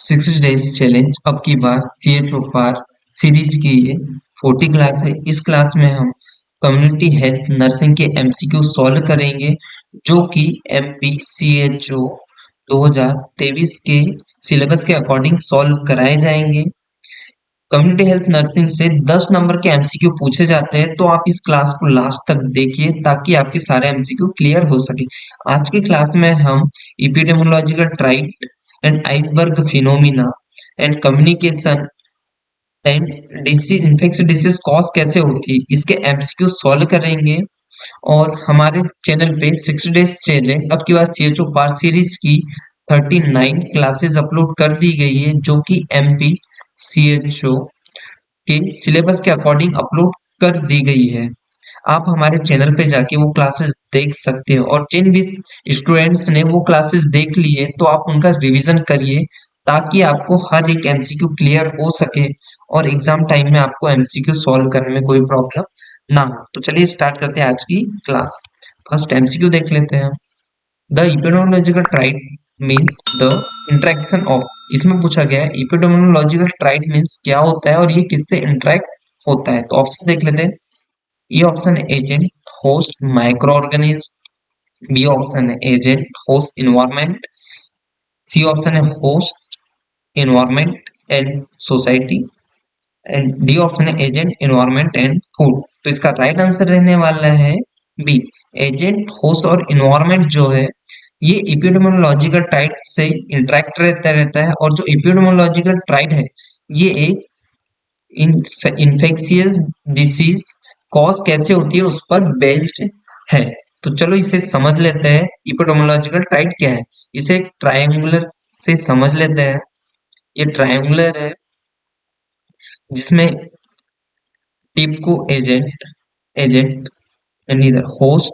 60 days challenge अब की बार CHO पार series की ये 40 क्लास है। इस क्लास में हम कम्युनिटी हेल्थ नर्सिंग के MCQ सॉल्व करेंगे जो कि MP CHO 2023 के सिलेबस के अकॉर्डिंग सॉल्व कराए जाएंगे। कम्युनिटी हेल्थ नर्सिंग से 10 नंबर के MCQ पूछे जाते हैं, तो आप इस क्लास को लास्ट तक देखिए ताकि आपके सारे MCQ क्लियर हो सके। आज की क्लास में हम epidemiological triad and iceberg phenomena and communication and disease infectious disease cause कैसे होती है इसके MCQ सॉल्व करेंगे। और हमारे चैनल पे 60 डेज चैलेंज अब की बार CHO पार सीरीज की 39 क्लासेस अपलोड कर दी गई है जो कि MP CHO के सिलेबस के अकॉर्डिंग अपलोड कर दी गई है। आप हमारे चैनल पे जाके वो क्लासेस देख सकते हो और जिन भी स्टूडेंट्स ने वो क्लासेस देख ली है तो आप उनका रिवीजन करिए ताकि आपको हर एक MCQ क्लियर हो सके और एग्जाम टाइम में आपको MCQ सॉल्व करने में कोई प्रॉब्लम ना हो। तो चलिए स्टार्ट करते हैं आज की क्लास। फर्स्ट MCQ देख लेते हैं। The epidemiological triad means the interaction of. इसमें पूछा गया है इपिडेमियोलॉजिकल ट्राइट मीन्स क्या होता है और ये किससे इंटरेक्ट होता है। तो ऑप्शन देख लेते हैं। ए ऑप्शन है agent host microorganism. B option है agent host environment. C option है host environment and society and D option है एजेंट इन्वायरमेंट एंड फूड। तो इसका राइट आंसर रहने वाला है बी। एजेंट होस्ट और इन्वायरमेंट जो है ये एपिडेमियोलॉजिकल ट्राइट से इंटरेक्ट रहता है और जो एपिडेमियोलॉजिकल ट्राइट है ये एक इन्फेक्शियस डिसीज कॉज कैसे होती है उस पर बेस्ड है। तो चलो इसे समझ लेते हैं एपिडेमियोलॉजिकल ट्राइट क्या है। इसे ट्रायंगुलर से समझ लेते हैं। ये ट्रायंगुलर है जिसमें टिप को एजेंट एजेंट एंड इधर होस्ट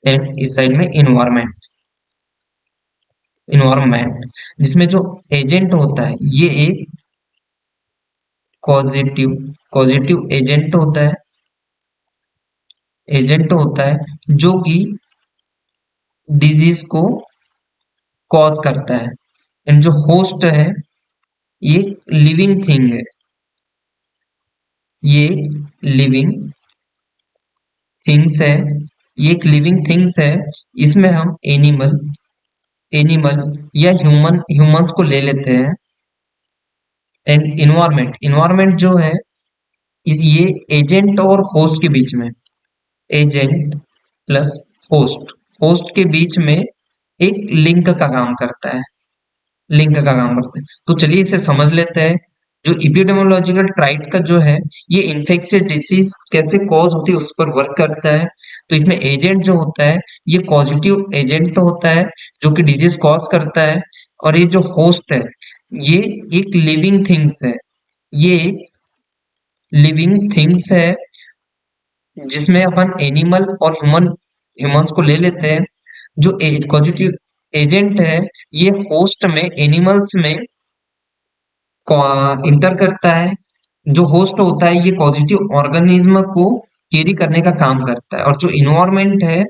एंड इस साइड में इन्वायरमेंट इन्वायरमेंट जिसमें जो एजेंट होता है ये एक पॉजिटिव पॉजिटिव एजेंट होता है जो कि डिजीज को कॉज करता है। एंड जो होस्ट है ये लिविंग थिंग है। ये लिविंग थिंग्स है ये एक लिविंग थिंग्स है। इसमें हम एनिमल या ह्यूमंस को ले लेते हैं। एंड इन्वायरमेंट जो है ये एजेंट और होस्ट के बीच में एजेंट प्लस होस्ट के बीच में एक लिंक का काम करता है। तो चलिए इसे समझ लेते हैं। जो एपिडेमियोलॉजिकल ट्राइट का जो है ये इन्फेक्शियस डिसीज कैसे कॉज होती है उस पर वर्क करता है। तो इसमें एजेंट जो होता है ये पॉजिटिव एजेंट होता है जो कि डिजीज कॉज करता है। और ये जो होस्ट है ये एक लिविंग थिंग्स है। ये लिविंग थिंग्स है जिसमें अपन एनिमल और ह्यूमंस को ले लेते हैं। जो पॉजिटिव एजेंट है ये होस्ट में एनिमल्स में इंटर करता है। जो होस्ट होता है ये पॉजिटिव ऑर्गेनिज्म को कैरी करने का काम करता है और जो इन्वायरमेंट है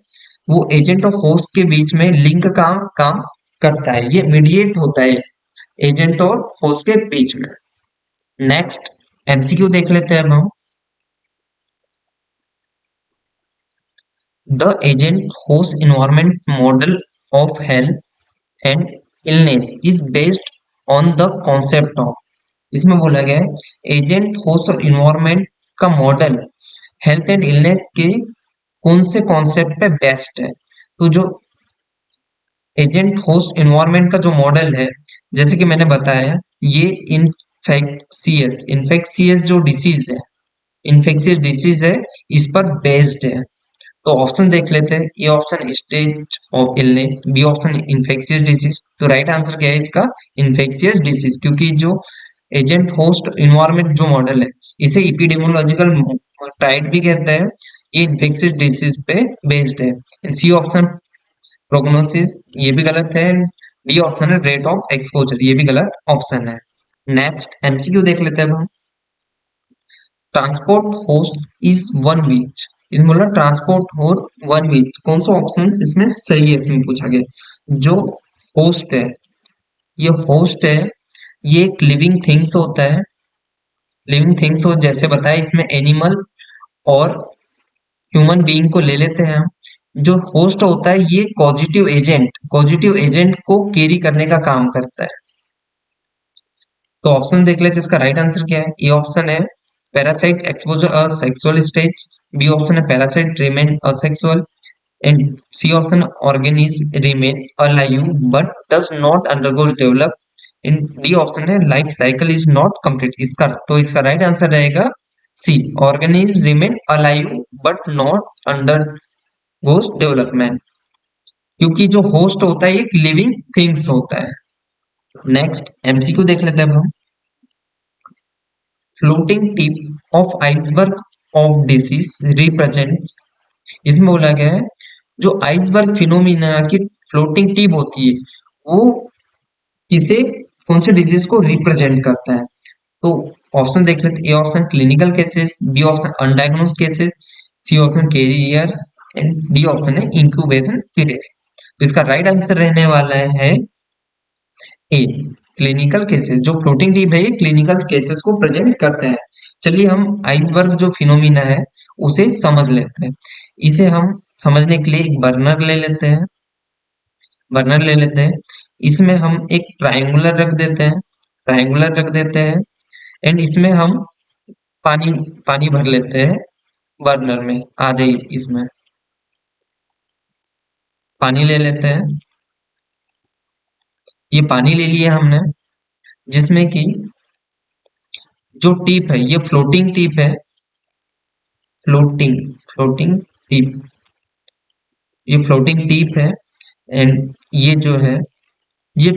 वो एजेंट और होस्ट के बीच में लिंक का काम करता है। ये मीडिएट होता है एजेंट और होस्ट के बीच में। नेक्स्ट MCQ देख लेते हैं अब हम। The agent host environment model of health and illness is based on the concept of. इसमें बोला गया है एजेंट होस्ट और इन्वायरमेंट का मॉडल हेल्थ एंड इलनेस के कौन से कॉन्सेप्ट पे बेस्ड है। तो जो एजेंट होस्ट इन्वायरमेंट का जो मॉडल है जैसे कि मैंने बताया ये इन्फेक्शियस जो डिसीज है इन्फेक्शियस डिसीज है इस पर बेस्ड है। तो ऑप्शन देख लेते हैं। A option stage of illness, B option infectious disease. तो राइट आंसर क्या है इसका इन्फेक्शियस डिसीज क्योंकि जो एजेंट होस्ट इन्वायरमेंट जो मॉडल है इसे इपिडेमियोलॉजिकल टाइप भी कहते हैं। ये इन्फेक्शियस डिसीज पे बेस्ड है। सी ऑप्शन प्रोग्नोसिस ये भी गलत है। डी ऑप्शन है रेट ऑफ एक्सपोजर ये भी गलत ऑप्शन है। नेक्स्ट MCQ देख लेते हैं अब हम। ट्रांसपोर्ट होस्ट इज वन वीच। इसमें बोला ट्रांसपोर्ट हो वन वीच कौन सा ऑप्शन इसमें सही है। इसमें पूछा गया जो होस्ट है ये होस्ट है, ये एक लिविंग थिंग्स होता है। लिविंग थिंग्स हो जैसे बताया, इसमें एनिमल और ह्यूमन बीइंग को ले लेते हैं हम। जो होस्ट होता है ये पॉजिटिव एजेंट को कैरी करने का काम करता है। तो ऑप्शन देख लेते हैं, इसका राइट आंसर क्या है। ए ऑप्शन है parasite exposure asexual stage, B option है parasite remain asexual, and C option organism remain alive but does not undergoes develop, and D option है life cycle is not complete. इसका right answer रहेगा C, organism remain alive but not undergoes development, क्योंकि जो host होता है एक living things होता है। नेक्स्ट एमसीक्यू देख लेते हैं अब हम। Floating tip of iceberg of disease represents, इसमें बोला गया है जो आइसबर्ग फिनोमिना की फ्लोटिंग टिप होती है वो किसे, कौन से डिजीज को रिप्रेजेंट करता है। तो ऑप्शन देख लेते, A option clinical cases, B option undiagnosed cases, C option carriers, and D option है इंक्यूबेशन पीरियड। तो इसका राइट आंसर रहने वाला है ए, क्लिनिकल केसेस। जो फ्लोटिंग टिप है ये क्लिनिकल केसेस को प्रेजेंट करते हैं। चलिए हम आइसबर्ग जो फिनोमिना है उसे समझ लेते हैं। इसे हम समझने के लिए एक बर्नर ले लेते हैं। इसमें हम एक ट्रायंगुलर रख देते हैं, एंड इसमें हम पानी पानी भर लेते हैं बर्नर में, आधे इसमें पानी ले लेते हैं। ये पानी ले लिया हमने, जिसमें कि जो टिप है ये फ्लोटिंग टिप है, फ्लोटिंग फ्लोटिंग टिप, ये फ्लोटिंग टिप है। एंड ये जो है, ये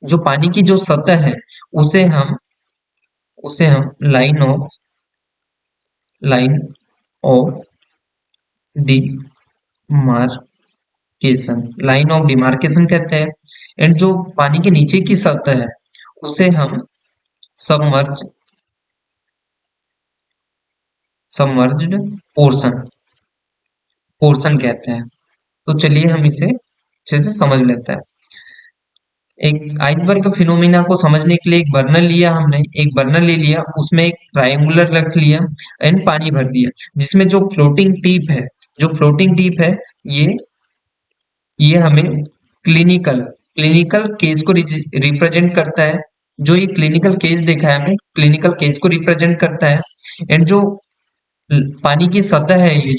जो पानी की जो सतह है उसे हम line of line of demarcation कहते हैं। एंड जो पानी के नीचे की सतह है उसे हम सबमर्ज सबमर्ज्ड पोर्शन पोर्शन कहते हैं। तो चलिए हम इसे अच्छे से समझ लेते हैं। एक आइसबर्ग फिनोमिना को समझने के लिए एक बर्नर ले लिया, उसमें एक ट्रायंगुलर रख लिया एंड पानी भर दिया, जिसमें जो फ्लोटिंग टिप है ये हमें क्लिनिकल केस को रिप्रेजेंट करता है। जो ये क्लिनिकल केस देखा है हमने, क्लिनिकल केस को रिप्रेजेंट करता है। एंड जो पानी की सतह है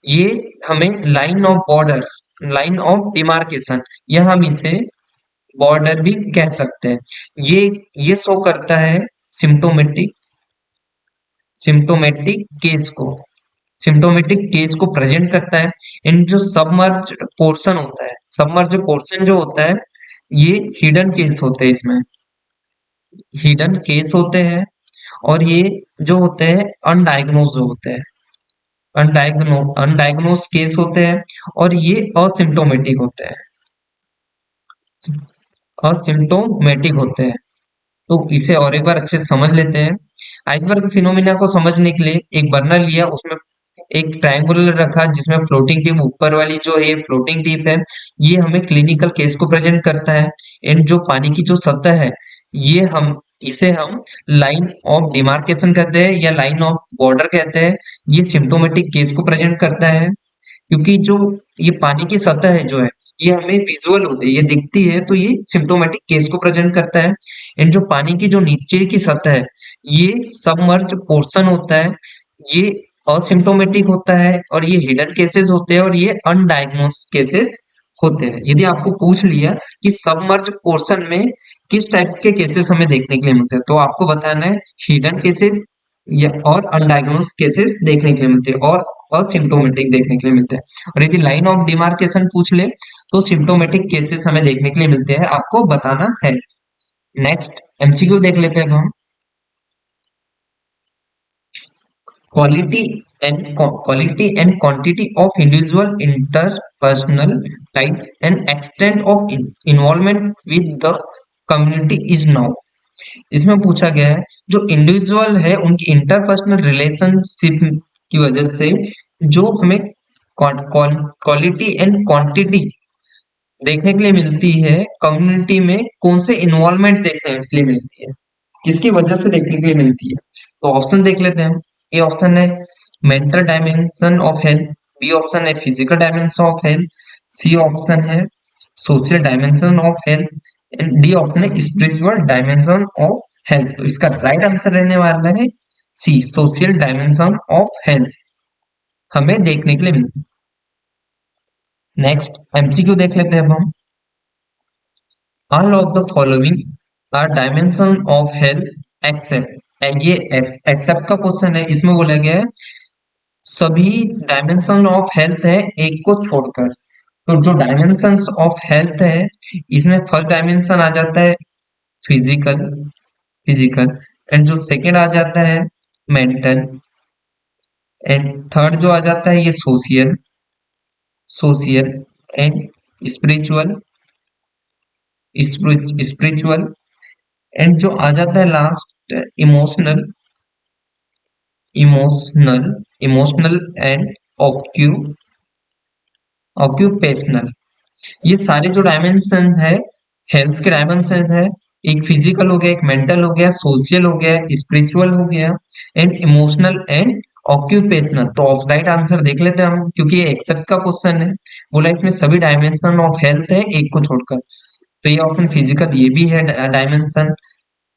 ये हमें लाइन ऑफ डिमार्केशन, या हम इसे बॉर्डर भी कह सकते हैं। ये शो करता है सिम्टोमेटिक सिम्टोमेटिक केस को सिम्टोमेटिक केस को प्रेजेंट करता है। इन जो सबमर्ज पोर्शन जो होता है ये हिडन केस होते हैं, इसमें हिडन केस होते हैं। और ये जो होते हैं अनडायग्नोज होते हैं, अनडायग्नोज केस होते हैं, और ये असिम्टोमेटिक होते हैं। तो इसे और एक बार अच्छे से समझ लेते हैं। आइसबर्ग फिनोमिना को समझने के लिए एक बर्नर लिया, उसमें एक ट्रायंगुलर रखा जिसमें फ्लोटिंग टिप, ऊपर वाली जो है फ्लोटिंग टिप है ये हमें क्लिनिकल केस को प्रेजेंट करता है। एंड जो पानी की जो सतह है ये इसे हम लाइन ऑफ डिमार्केशन कहते हैं या लाइन ऑफ बॉर्डर कहते हैं। ये सिम्टोमेटिक केस को प्रेजेंट करता है, क्योंकि जो ये पानी की सतह है जो है ये हमें विजुअल होती है, ये दिखती है, तो ये सिम्टोमेटिक केस को प्रेजेंट करता है। एंड जो पानी की जो नीचे की सतह है ये सबमर्ज पोर्शन होता है, ये असिम्टोमेटिक होता है, और ये हिडन केसेस होते हैं, और ये अनडायग्नोस केसेस होते हैं। यदि आपको पूछ लिया कि सबमर्ज पोर्शन में किस टाइप के केसेस हमें देखने के लिए मिलते हैं, तो आपको बताना है हिडन केसेस या और अनडायग्नोस केसेस देखने के लिए मिलते हैं, और असिम्टोमेटिक देखने के लिए मिलते हैं। और यदि लाइन ऑफ डिमार्केशन पूछ ले तो सिम्टोमेटिक केसेस हमें देखने के लिए मिलते हैं, आपको बताना है। नेक्स्ट एमसीक्यू देख लेते हैं हम। Quality and quantity of individual interpersonal ties and extent of involvement with the community is now। इसमें पूछा गया है जो इंडिविजुअल है उनकी इंटरपर्सनल रिलेशनशिप की वजह से जो हमें क्वालिटी एंड क्वांटिटी देखने के लिए मिलती है, कम्युनिटी में कौन से इन्वॉल्वमेंट देखने के लिए मिलती है, किसकी वजह से देखने के लिए मिलती है। तो ऑप्शन देख लेते हैं हम। ए ऑप्शन है mental dimension of health, B option है physical dimension of health, C option है social dimension of health and D option है स्पिरिचुअल डायमेंशन ऑफ हेल्थ। तो इसका राइट आंसर रहने वाला है C, social dimension of health हमें देखने के लिए मिलती है। नेक्स्ट एमसीक्यू देख लेते हैं अब हम। All of the following are dimension of health except, ये एक्सेप्ट का क्वेश्चन है, इसमें बोला गया है सभी डायमेंशन ऑफ हेल्थ है एक को छोड़कर। तो जो डायमेंशंस ऑफ हेल्थ है, इसमें फर्स्ट डायमेंशन आ जाता है फिजिकल, फिजिकल एंड जो सेकंड आ जाता है मेंटल एंड थर्ड जो आ जाता है ये social, social and spiritual, spiritual and जो आ जाता है last emotional, emotional, emotional and occu, occupational. ये सारे जो डायमेंशन है हेल्थ के डायमेंशन है, एक फिजिकल हो गया, एक मेंटल हो गया, सोशल हो गया, स्पिरिचुअल हो गया एंड इमोशनल एंड ऑक्यूपेशनल। तो ऑफ राइट आंसर देख लेते हैं हम, क्योंकि ये एक्सेप्ट का क्वेश्चन है, बोला इसमें सभी डायमेंशन ऑफ हेल्थ है एक को छोड़कर। तो ये ऑप्शन फिजिकल ये भी है डायमेंशन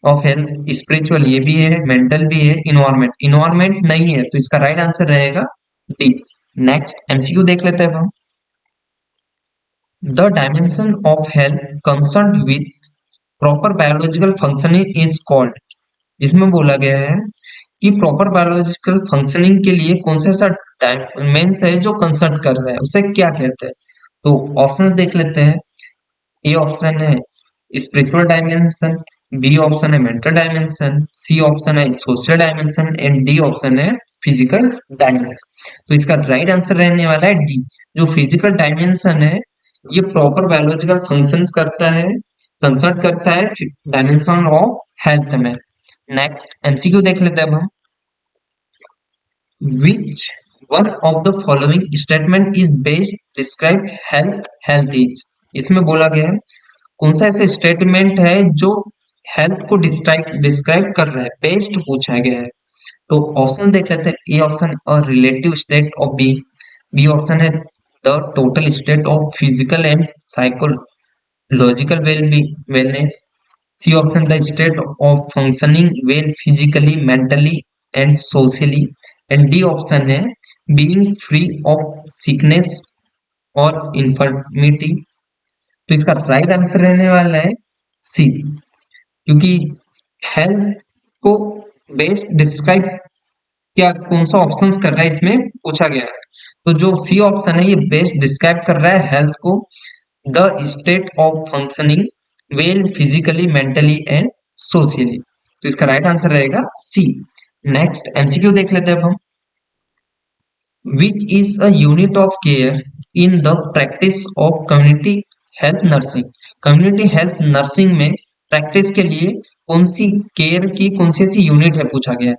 ऑफ हेल्थ, स्पिरिचुअल ये भी है, मेंटल भी है, इन्वायरमेंट, इन्वायरमेंट नहीं है, तो इसका राइट आंसर रहेगा डी। नेक्स्ट एमसीक्यू देख लेते हैं हम। The dimension of health concern with proper biological functioning is called, इसमें बोला गया है कि प्रॉपर बायोलॉजिकल फंक्शनिंग के लिए कौन सा ऐसा डायमेंशन है जो कंसर्न कर रहा है, उसे क्या कहते हैं। तो ऑप्शंस देख लेते हैं। ए ऑप्शन है स्पिरिचुअल डायमेंशन, बी ऑप्शन है मेंटल डायमेंशन, सी ऑप्शन है social dimension and D option है फिजिकल डायमेंशन। तो इसका राइट आंसर रहने वाला है डी। जो फिजिकल डायमेंशन है ये प्रॉपर बायोलॉजिकल फंक्शन करता है, कंसर्न करता है डायमेंशन ऑफ हेल्थ में। नेक्स्ट एमसीक्यू देख लेते हैं अब हम। Which one of the following statement is best describe health, health is, इसमें बोला गया है कौन सा ऐसा स्टेटमेंट है जो हेल्थ को डिस्क्राइब डिस्क्राइब कर रहा है, बेस्ट पूछा गया है। तो ऑप्शन देख लेते हैं। A option a relative state of being, B option है the total state of physical and psychological wellness, C option the state of functioning well physically mentally and socially and D option है being free of sickness और infirmity. तो इसका right answer रहने वाला है सी, क्योंकि health को बेस्ट डिस्क्राइब क्या कौन सा ऑप्शन कर रहा है इसमें पूछा गया है। तो जो सी ऑप्शन है ये बेस्ट डिस्क्राइब कर रहा है हेल्थ को, the state of functioning well physically mentally and socially. तो इसका राइट आंसर रहेगा सी। नेक्स्ट एमसीक्यू देख लेते हैं अब हम। Which is a unit of care in the practice of community health nursing, community health nursing में प्रैक्टिस के लिए कौन सी केयर की कौन सी ऐसी यूनिट है पूछा गया है।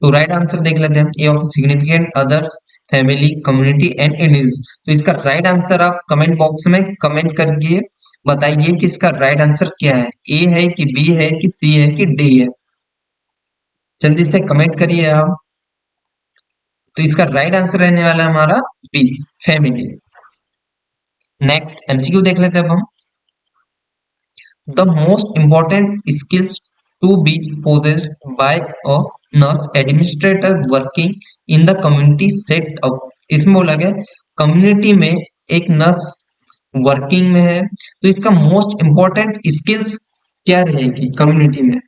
तो राइट आंसर देख लेते हैं। A of significant others, family, community and individual. तो इसका राइट आंसर आप कमेंट बॉक्स में कमेंट करके बताइए कि इसका राइट आंसर क्या है, ए है कि बी है कि सी है कि डी है। जल्दी से कमेंट करिए आप। तो इसका राइट आंसर रहने वाला है हमारा बी, फैमिली। नेक्स्ट एमसीक्यू देख लेते हैं अब हम। The most important skills to be possessed by a nurse administrator working in the community setup, इसमें बोला गया कम्युनिटी में एक नर्स वर्किंग में है, तो इसका मोस्ट इंपॉर्टेंट स्किल्स क्या रहेगी कम्युनिटी में।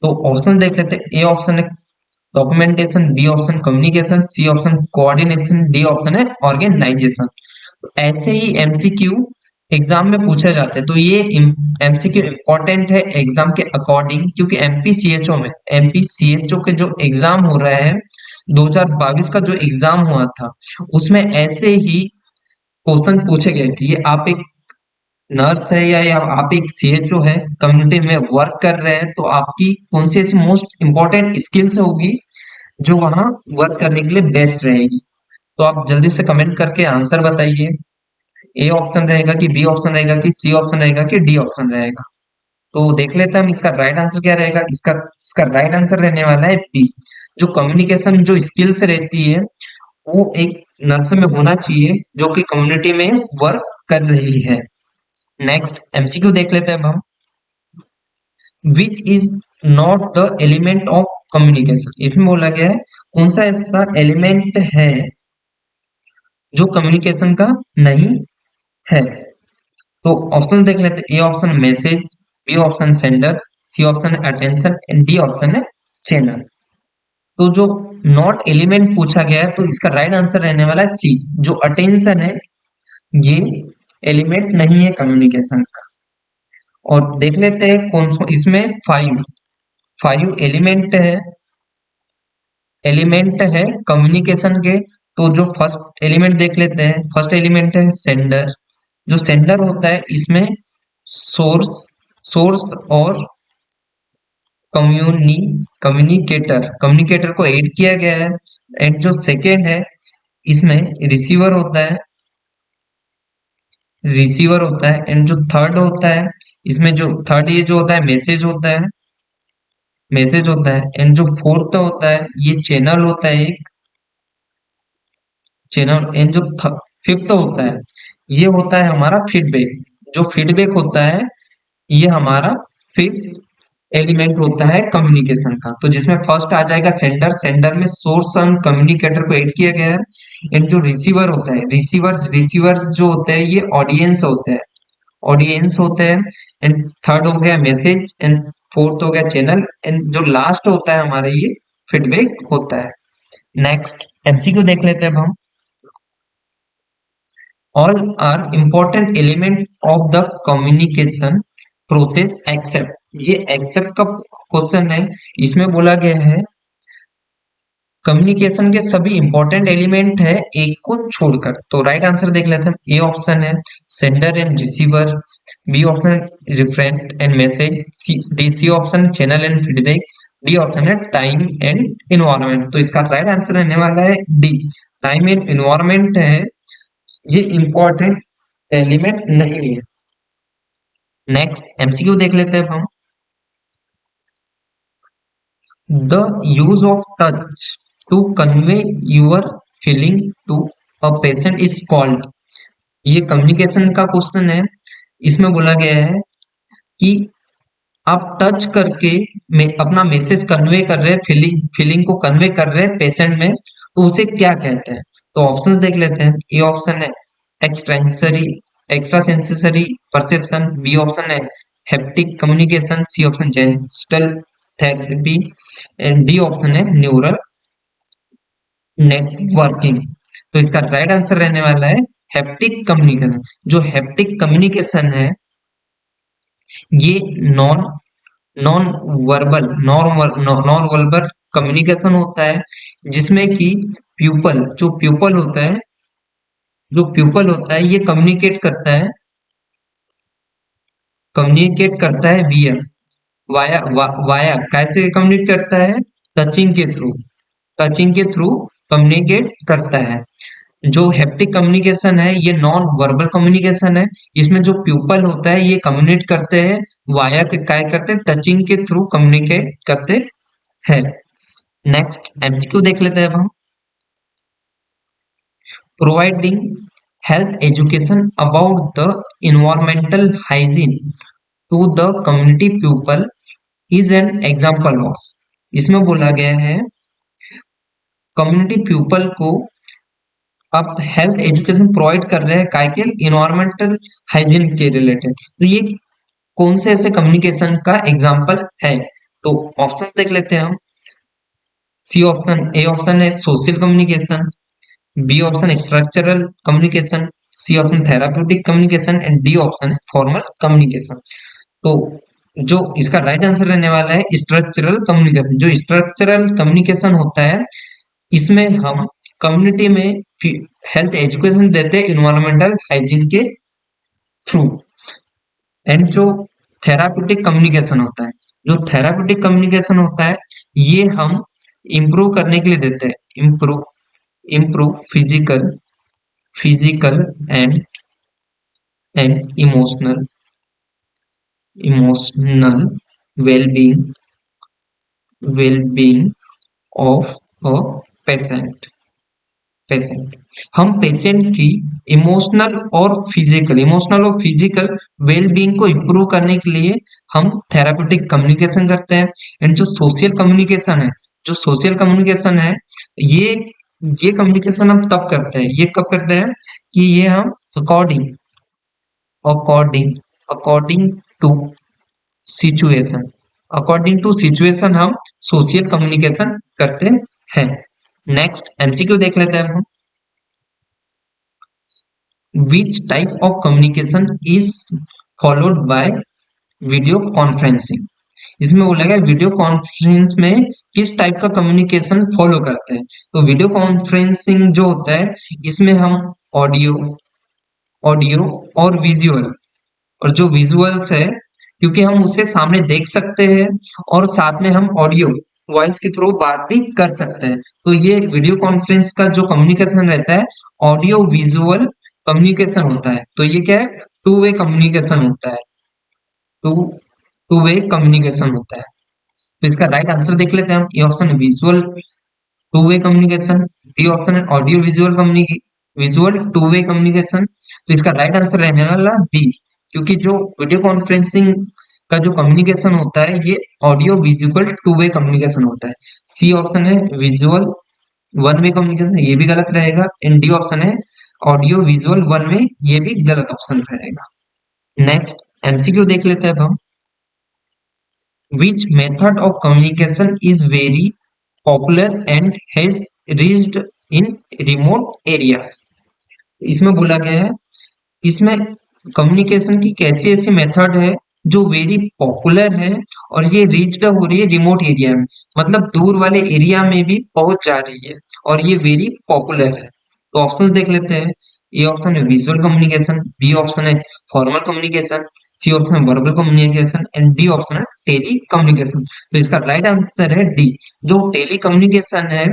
तो ऑप्शन देख लेते हैं। ए ऑप्शन है documentation, B option communication, C option coordination, D option है ऑर्गेनाइजेशन। तो ऐसे ही एमसीक्यू एग्जाम में पूछा जाता है, तो ये एमसीक्यू इंपॉर्टेंट है एग्जाम के अकॉर्डिंग, क्योंकि एमपीसीएचओ में, एमपीसीएचओ के जो एग्जाम हो रहा है 2022 का जो एग्जाम हुआ था उसमें ऐसे ही क्वेश्चन पूछे गए थे। ये आप एक नर्स है या आप एक सीएचओ है, कम्युनिटी में वर्क कर रहे हैं, तो आपकी कौन सी ऐसी मोस्ट इंपॉर्टेंट स्किल्स होगी जो वहां वर्क करने के लिए बेस्ट रहेगी। तो आप जल्दी से कमेंट करके आंसर बताइए। ए ऑप्शन रहेगा कि बी ऑप्शन रहेगा कि सी ऑप्शन रहेगा कि डी ऑप्शन रहेगा। तो देख लेते हैं हम इसका राइट आंसर क्या रहेगा। इसका इसका राइट आंसर रहने वाला है बी। जो कम्युनिकेशन जो स्किल्स रहती है वो एक नर्स में होना चाहिए जो कि कम्युनिटी में वर्क कर रही है। नेक्स्ट एमसीक्यू देख लेते हैं अब हम। Which is not the element of communication. इसमें बोला गया है कौन सा ऐसा एलिमेंट है जो कम्युनिकेशन का नहीं है। तो ऑप्शन देख लेते हैं। A option message, B option sender, C option है अटेंशन एंड डी ऑप्शन है चैनल। तो जो नॉट एलिमेंट पूछा गया है तो इसका राइट आंसर रहने वाला है सी। जो अटेंशन है ये एलिमेंट नहीं है कम्युनिकेशन का। और देख लेते हैं कौन सा इसमें फाइव फाइव एलिमेंट है कम्युनिकेशन के। तो जो फर्स्ट एलिमेंट देख लेते हैं। फर्स्ट एलिमेंट है सेंडर। जो सेंडर होता है इसमें सोर्स सोर्स और कम्युनी कम्युनिकेटर को ऐड किया गया है। एंड जो सेकेंड है इसमें रिसीवर होता है। एंड जो थर्ड होता है इसमें जो थर्ड ये जो होता है मैसेज होता है। एंड जो फोर्थ होता है ये चैनल होता है एक चैनल। एंड जो फिफ्थ होता है ये होता है हमारा फीडबैक। जो फीडबैक होता है ये हमारा फिफ्थ एलिमेंट होता है कम्युनिकेशन का। तो जिसमें फर्स्ट आ जाएगा सेंडर। सेंडर में सोर्स और कम्युनिकेटर को ऐड किया गया है। एंड जो रिसीवर होता है रिसीवर्स जो होते हैं ये ऑडियंस होते हैं। एंड थर्ड हो गया मैसेज। एंड फोर्थ हो गया चैनल। एंड जो लास्ट होता है हमारे ये फीडबैक होता है। नेक्स्ट एमसीक्यू देख लेते हैं अब हम। All are important element of the communication process except. ये एक्सेप्ट का क्वेश्चन है। इसमें बोला गया है कम्युनिकेशन के सभी इंपॉर्टेंट एलिमेंट है एक को छोड़कर। तो राइट आंसर देख लेते हैं। ए ऑप्शन है sender and receiver, B option referent and message, D C option channel and feedback, D option है टाइम एंड इन्वायरमेंट। तो इसका राइट आंसर रहने वाला है डी। टाइम एंड इन्वायरमेंट है ये इंपॉर्टेंट एलिमेंट नहीं है। नेक्स्ट एमसीक्यू देख लेते हैं अब हम। The use of touch to convey your feeling to a patient is called. ये कम्युनिकेशन का क्वेश्चन है। इसमें बोला गया है कि आप टच करके में अपना मैसेज कन्वे कर रहे हैं, फीलिंग को कन्वे कर रहे हैं पेशेंट में, तो उसे क्या कहते हैं। तो ऑप्शंस देख लेते हैं। ए ऑप्शन है extensory extra sensory perception, B option है haptic communication, C option gestalt therapy and D option है न्यूरल नेटवर्किंग। तो इसका राइट आंसर रहने वाला है हेप्टिक कम्युनिकेशन। जो हेप्टिक कम्युनिकेशन है ये non non non verbal communication होता है जिसमें कि प्यूपल होता है ये कम्युनिकेट करता है वाया कैसे कम्युनिकेट करता है टचिंग के थ्रू कम्युनिकेट करता है। जो हेप्टिक कम्युनिकेशन है ये नॉन वर्बल कम्युनिकेशन है। इसमें जो प्यूपल होता है ये कम्युनिकेट करते हैं वाया के काय करते हैं टचिंग के थ्रू कम्युनिकेट करते हैं। नेक्स्ट एमसीक्यू देख लेते हैं अब हम। Providing health education about the environmental hygiene to the community people is an example of. इसमें बोला गया है कम्युनिटी पीपल को आप हेल्थ एजुकेशन प्रोवाइड कर रहे हैं काय के इन्वायरमेंटल हाइजीन के रिलेटेड। तो ये कौन से ऐसे कम्युनिकेशन का एग्जाम्पल है। तो ऑप्शंस देख लेते हैं हम। ए ऑप्शन है social communication, B option structural communication, C option therapeutic communication and D option है फॉर्मल कम्युनिकेशन। तो जो इसका राइट आंसर रहने वाला है स्ट्रक्चरल कम्युनिकेशन। जो स्ट्रक्चरल कम्युनिकेशन होता है इसमें हम कम्युनिटी में हेल्थ एजुकेशन देते हैं इन्वायरमेंटल हाइजीन के थ्रू। एंड जो थेराप्यूटिक कम्युनिकेशन होता है ये हम इम्प्रूव करने के लिए देते हैं। Improve physical and and emotional well-being well-being of a patient. हम पेशेंट की इमोशनल और फिजिकल वेल बीइंग को इम्प्रूव करने के लिए हम थेरापेटिक कम्युनिकेशन करते हैं। एंड जो सोशल कम्युनिकेशन है, ये ये कम्युनिकेशन हम तब करते हैं, ये कब करते हैं कि ये हम according according according to situation हम सोशल कम्युनिकेशन करते हैं। नेक्स्ट एमसीक्यू देख लेते हैं हम। Which type of communication is followed by video conferencing. इसमें बोला गया वीडियो कॉन्फ्रेंस में किस टाइप का कम्युनिकेशन फॉलो करते हैं। तो वीडियो कॉन्फ्रेंसिंग जो होता है, इसमें हम ऑडियो ऑडियो और विजुअल, और जो विजुअल्स है, क्योंकि हम उसे सामने देख सकते हैं और साथ में हम ऑडियो वॉइस के थ्रू बात भी कर सकते हैं। तो ये वीडियो कॉन्फ्रेंस का जो कम्युनिकेशन रहता है, ऑडियो विजुअल कम्युनिकेशन होता है। तो ये क्या है, टू वे कम्युनिकेशन होता है। टू टू वे कम्युनिकेशन होता है। तो इसका राइट आंसर देख लेते हैं हम। A option visual two way communication, B option है audio visual two way communication. तो इसका राइट आंसर रहने वाला बी, क्योंकि जो वीडियो कॉन्फ्रेंसिंग का जो कम्युनिकेशन होता है, ये audio visual two way communication होता है। सी ऑप्शन है विजुअल वन वे कम्युनिकेशन, ये भी गलत रहेगा। एंड डी ऑप्शन है ऑडियो विजुअल वन वे, ये भी गलत ऑप्शन रहेगा। नेक्स्ट एमसीक्यू देख लेते हैं अब हम। Which method of communication is very popular and has reached in remote areas? इसमें बोला गया है, इसमें कम्युनिकेशन की कैसी ऐसी मेथड है जो वेरी पॉपुलर है और ये रीच्ड हो रही है रिमोट एरिया में, मतलब दूर वाले एरिया में भी पहुंच जा रही है और ये वेरी पॉपुलर है। तो ऑप्शंस देख लेते हैं। ए ऑप्शन है विजुअल कम्युनिकेशन, बी ऑप्शन है फॉर्मल कम्युनिकेशन, सी ऑप्शन है verbal communication and D option है टेली कम्युनिकेशन। तो इसका राइट आंसर है डी। जो टेली कम्युनिकेशन है,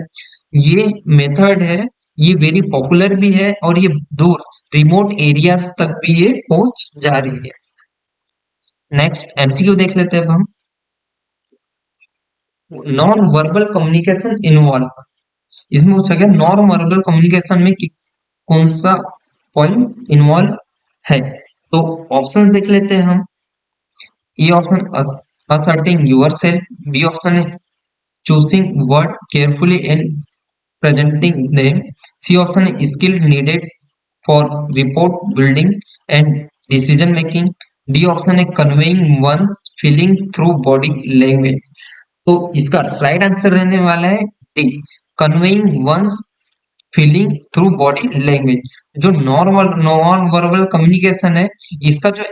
ये मेथड है, ये वेरी पॉपुलर भी है और ये दूर रिमोट एरियाज तक भी ये पहुंच जा रही है। नेक्स्ट एमसीक्यू देख लेते हैं अब हम। नॉन वर्बल कम्युनिकेशन इन्वॉल्व, इसमें पूछा गया नॉन वर्बल कम्युनिकेशन में कौन सा पॉइंट इन्वॉल्व है। तो ऑप्शंस देख लेते हैं हम। A option asserting yourself, B option है choosing word carefully and presenting them, C option है skill needed for report building and decision making, D option है conveying one's feeling through body language। तो इसका right answer रहने वाला है D, conveying one's feeling through body language. जो non verbal communication है, इसका जो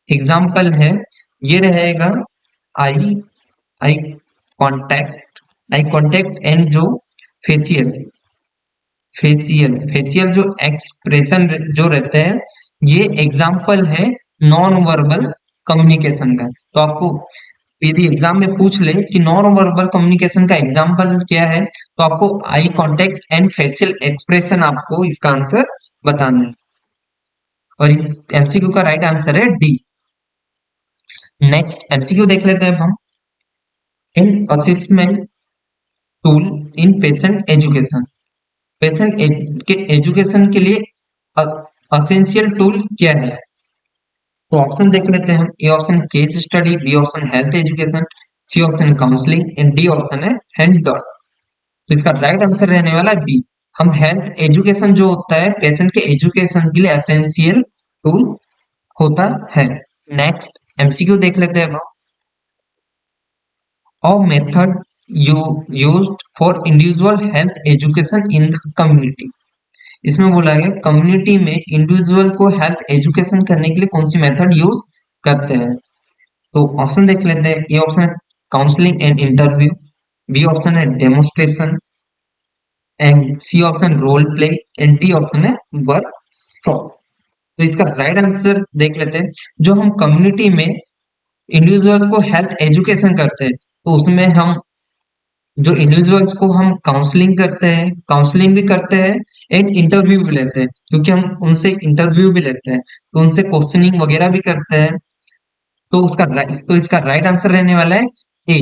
एग्जाम्पल है ये रहेगा आई आई कांटेक्ट एंड जो फेसियल फेसियल जो एक्सप्रेशन जो रहते हैं, ये एग्जाम्पल है नॉन वर्बल कम्युनिकेशन का। तो आपको यदि एग्जाम में पूछ ले कि नॉन वर्बल कम्युनिकेशन का एग्जाम्पल क्या है, तो आपको eye contact and facial expression आपको इसका आंसर बताना है और इस एमसीक्यू का राइट आंसर है डी। नेक्स्ट एमसीक्यू देख लेते हैं अब हम। In assessment tool in patient education, के एजुकेशन के लिए असेंशियल टूल क्या है। तो ऑप्शन देख लेते हैं हम। A option case study, B option health education, C option counselling and D option है हैंड ऑन। तो इसका राइट आंसर रहने वाला है बी। हम हेल्थ एजुकेशन जो होता है पेशेंट के एजुकेशन के लिए एसेंशियल टूल होता है। नेक्स्ट एमसीक्यू देख लेते हैं हम। A method used for individual health education in community, इसमें बोला गया कम्युनिटी में इंडिविजुअल को हेल्थ एजुकेशन करने के लिए कौन सी मेथड यूज करते हैं। तो ऑप्शन देख लेते हैं। ए ऑप्शन है counselling and interview, B option है demonstration and C option role play and D option है वर्कशॉप। तो इसका राइट आंसर देख लेते हैं। जो हम कम्युनिटी में इंडिविजुअल को हेल्थ एजुकेशन करते हैं, तो उसमें हम जो इंडिविजुअल्स को हम काउंसलिंग भी करते हैं एंड इंटरव्यू भी लेते हैं, क्योंकि हम उनसे इंटरव्यू भी लेते हैं, तो उनसे क्वेश्चनिंग वगैरह भी करते हैं। तो इसका राइट आंसर रहने वाला है ए,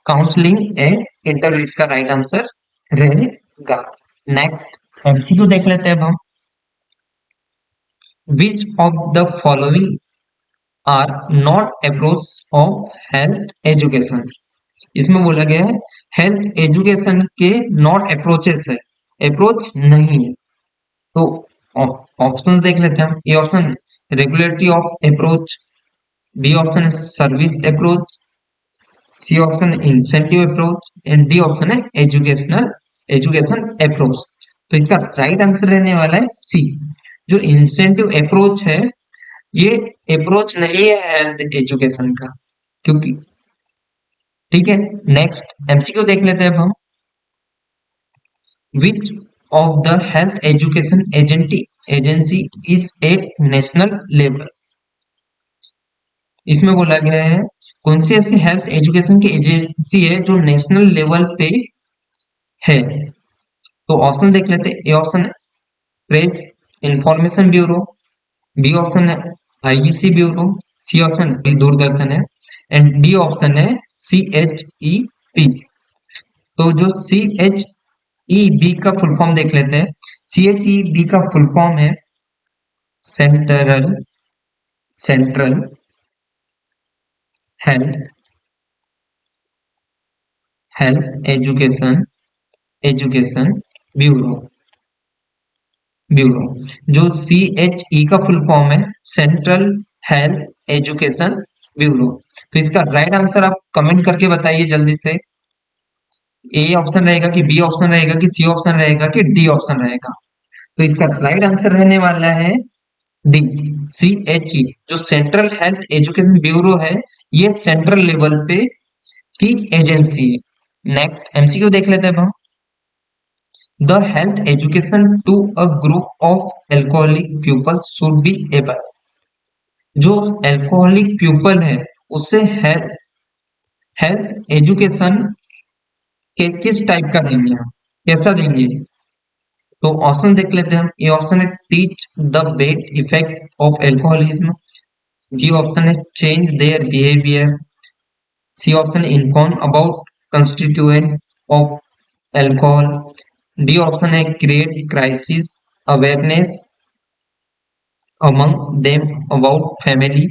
काउंसलिंग एंड इंटरव्यू इसका राइट आंसर रहेगा। नेक्स्ट एमसीक्यू देख लेते हैं अब हम। Which of the following are not approach of health education. इसमें बोला गया है हेल्थ एजुकेशन के नॉट अप्रोचेस है, अप्रोच नहीं है। तो ऑप्शंस देख लेते हैं हम। A option regulatory of approach, B option है सर्विस अप्रोच, सी ऑप्शन है incentive approach and D option है एजुकेशन अप्रोच। तो इसका राइट आंसर रहने वाला है सी, जो इंसेंटिव अप्रोच है ये अप्रोच नहीं है हेल्थ एजुकेशन का, क्योंकि ठीक है। नेक्स्ट एमसीक्यू देख लेते हैं अब हम। Which of the health education agency is at national level. इसमें बोला गया है कौन सी ऐसी हेल्थ एजुकेशन की एजेंसी है जो नेशनल लेवल पे है। तो ऑप्शन देख लेते हैं। ए ऑप्शन है press information bureau, B option है IEC bureau, C option Doordarshan है एंड डी ऑप्शन है CHEP। तो जो CHEB का फुल फॉर्म देख लेते हैं। CHEB का फुल फॉर्म है central central health health education bureau bureau. जो CHE का फुल फॉर्म है सेंट्रल हेल्थ एजुकेशन ब्यूरो। तो इसका राइट आंसर आप कमेंट करके बताइए जल्दी से। ए ऑप्शन रहेगा कि बी ऑप्शन रहेगा कि सी ऑप्शन रहेगा कि डी ऑप्शन रहेगा। तो इसका राइट आंसर रहने वाला है डी, CHE। जो सेंट्रल हेल्थ एजुकेशन ब्यूरो है ये सेंट्रल लेवल पे की एजेंसी है। नेक्स्ट एमसीक्यू देख लेते हैं अब हम। The health education to a group of alcoholic people should be able. जो एल्कोहलिक पीपल है उसे हेल्थ हेल्थ एजुकेशन के किस टाइप का देंगे हम, कैसा देंगे। तो ऑप्शन देख लेते हैं हम। ए ऑप्शन है teach the bad effect of alcoholism, B option है change their behaviour, C option है inform about constituent of alcohol, D option है create crisis awareness among them about family.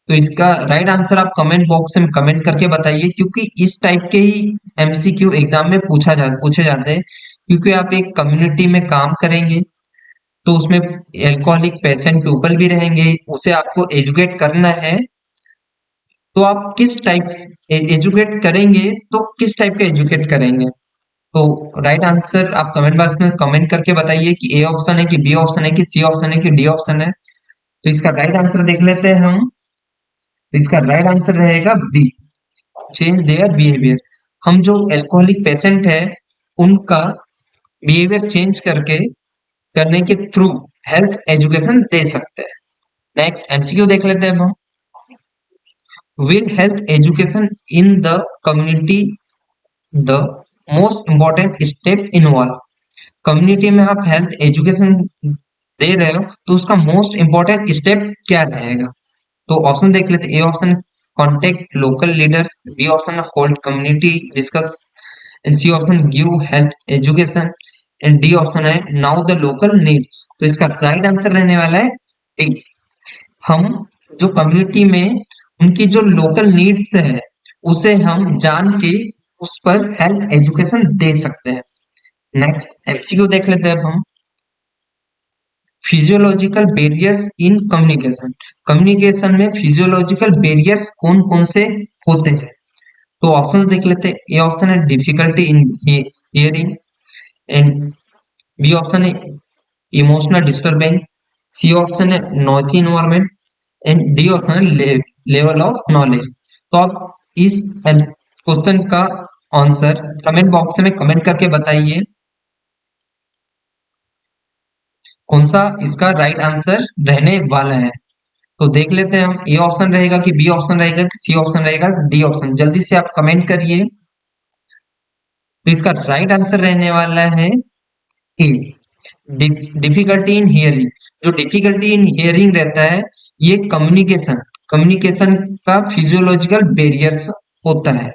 तो इसका राइट आंसर आप comment box में comment करके बताइए, क्योंकि इस टाइप के ही एमसीक्यू एग्जाम में पूछे जाते हैं। क्योंकि आप एक कम्युनिटी में काम करेंगे तो उसमें एल्कोहलिक पेशेंट पीपल भी रहेंगे, उसे आपको एजुकेट करना है। तो आप किस टाइप एजुकेट करेंगे, तो किस टाइप का एजुकेट करेंगे। तो राइट आंसर आप कमेंट बॉक्स में कमेंट करके बताइए कि ए ऑप्शन है कि बी ऑप्शन है कि सी ऑप्शन है कि डी ऑप्शन है। तो इसका राइट आंसर देख लेते हैं हम। तो इसका राइट आंसर रहेगा बी, चेंज देयर बिहेवियर। हम जो एल्कोहलिक पेशेंट है उनका बिहेवियर चेंज करने के थ्रू हेल्थ एजुकेशन दे सकते हैं। नेक्स्ट एमसीक्यू देख लेते हैं हम। Will health education in the community the most important step involve. Community में आप हेल्थ एजुकेशन दे रहे हो तो उसका मोस्ट इंपॉर्टेंट स्टेप क्या रहेगा। तो ऑप्शन देख लेते। A option contact local leaders, B option hold community discuss and C option give health education and D option है नाउ द लोकल नीड्स। तो इसका राइट आंसर रहने वाला है डी। हम जो कम्युनिटी में उनकी जो लोकल नीड्स है उसे हम जान के उस पर हेल्थ एजुकेशन दे सकते हैं। नेक्स्ट एमसीक्यू देख लेते हैं अब हम। Physiological barriers in communication. Communication में फिजियोलॉजिकल बैरियर्स कौन कौन से होते हैं। तो ऑप्शन देख लेते हैं। ए ऑप्शन है difficulty in hearing and B option है इमोशनल डिस्टरबेंस, सी ऑप्शन है noisy environment and D option है लेवल ऑफ नॉलेज। तो आप इस क्वेश्चन का आंसर कमेंट बॉक्स में कमेंट करके बताइए कौन सा इसका राइट आंसर रहने वाला है। तो देख लेते हैं हम। ए ऑप्शन रहेगा कि बी ऑप्शन रहेगा कि सी ऑप्शन रहेगा कि डी ऑप्शन। जल्दी से आप कमेंट करिए। तो इसका राइट आंसर रहने वाला है ए, डिफिकल्टी इन हियरिंग। जो डिफिकल्टी इन हियरिंग रहता है, ये कम्युनिकेशन कम्युनिकेशन का फिजियोलॉजिकल बैरियर्स होता है।